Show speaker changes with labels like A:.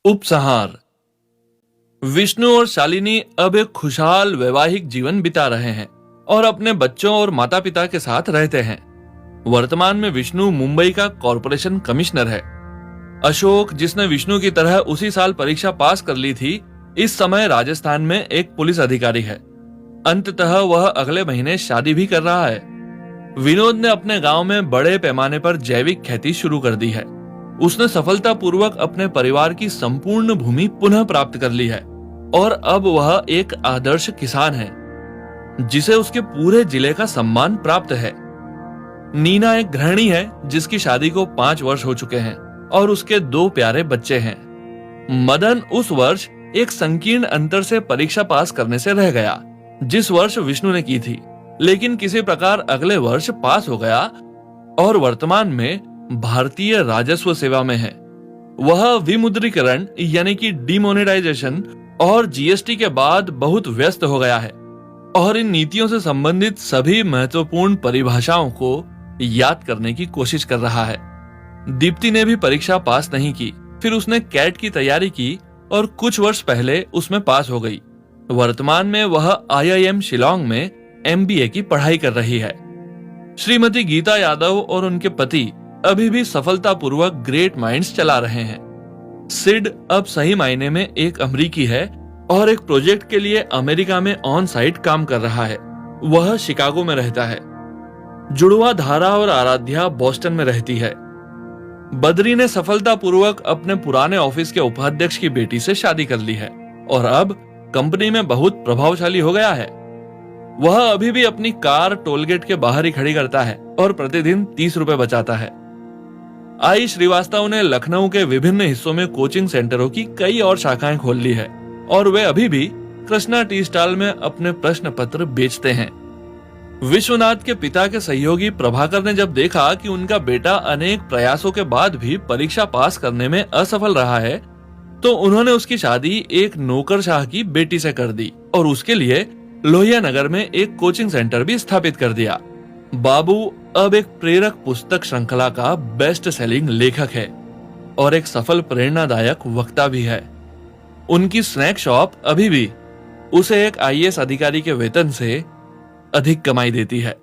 A: उपसंहार। विष्णु और शालिनी अब एक खुशहाल वैवाहिक जीवन बिता रहे हैं और अपने बच्चों और माता पिता के साथ रहते हैं। वर्तमान में विष्णु मुंबई का कॉरपोरेशन कमिश्नर है। अशोक, जिसने विष्णु की तरह उसी साल परीक्षा पास कर ली थी, इस समय राजस्थान में एक पुलिस अधिकारी है। अंततः वह अगले महीने शादी भी कर रहा है। विनोद ने अपने गांव में बड़े पैमाने पर जैविक खेती शुरू कर दी है। उसने सफलतापूर्वक अपने परिवार की संपूर्ण भूमि पुनः प्राप्त कर ली है और अब वह एक आदर्श किसान है, जिसे उसके पूरे जिले का सम्मान प्राप्त है। नीना एक गृहिणी है जिसकी शादी को 5 वर्ष हो चुके हैं और उसके 2 प्यारे बच्चे हैं। मदन उस वर्ष एक संकीर्ण अंतर से परीक्षा पास करने से रह गया, जिस वर्ष विष्णु ने की थी, लेकिन किसी प्रकार अगले वर्ष पास हो गया और वर्तमान में भारतीय राजस्व सेवा में है। वह विमुद्रीकरण यानी कि डिमोनेटाइजेशन और जीएसटी के बाद बहुत व्यस्त हो गया है और इन नीतियों से संबंधित सभी महत्वपूर्ण परिभाषाओं को याद करने की कोशिश कर रहा है। दीप्ति ने भी परीक्षा पास नहीं की, फिर उसने कैट की तैयारी की और कुछ वर्ष पहले उसमें पास हो गई। वर्तमान में वह IIM शिलोंग में MBA की पढ़ाई कर रही है। श्रीमती गीता यादव और उनके पति अभी भी सफलतापूर्वक ग्रेट माइंड्स चला रहे हैं। सिड अब सही मायने में एक अमेरिकी है और एक प्रोजेक्ट के लिए अमेरिका में ऑन साइट काम कर रहा है। वह शिकागो में रहता है। जुड़वा धारा और आराध्या बोस्टन में रहती है। बद्री ने सफलतापूर्वक अपने पुराने ऑफिस के उपाध्यक्ष की बेटी से शादी कर ली है और अब कंपनी में बहुत प्रभावशाली हो गया है। वह अभी भी अपनी कार टोलगेट के बाहर ही खड़ी करता है और प्रतिदिन 30 रुपए बचाता है। आई श्रीवास्तव ने लखनऊ के विभिन्न हिस्सों में कोचिंग सेंटरों की कई और शाखाएं खोल ली है और वे अभी भी कृष्णा टी स्टॉल में अपने प्रश्न पत्र बेचते हैं। विश्वनाथ के पिता के सहयोगी प्रभाकर ने जब देखा कि उनका बेटा अनेक प्रयासों के बाद भी परीक्षा पास करने में असफल रहा है, तो उन्होंने उसकी शादी एक नौकरशाह की बेटी से कर दी और उसके लिए लोहिया नगर में एक कोचिंग सेंटर भी स्थापित कर दिया। बाबू अब एक प्रेरक पुस्तक श्रृंखला का बेस्ट सेलिंग लेखक है और एक सफल प्रेरणादायक वक्ता भी है। उनकी स्नैक शॉप अभी भी उसे एक IAS अधिकारी के वेतन से अधिक कमाई देती है।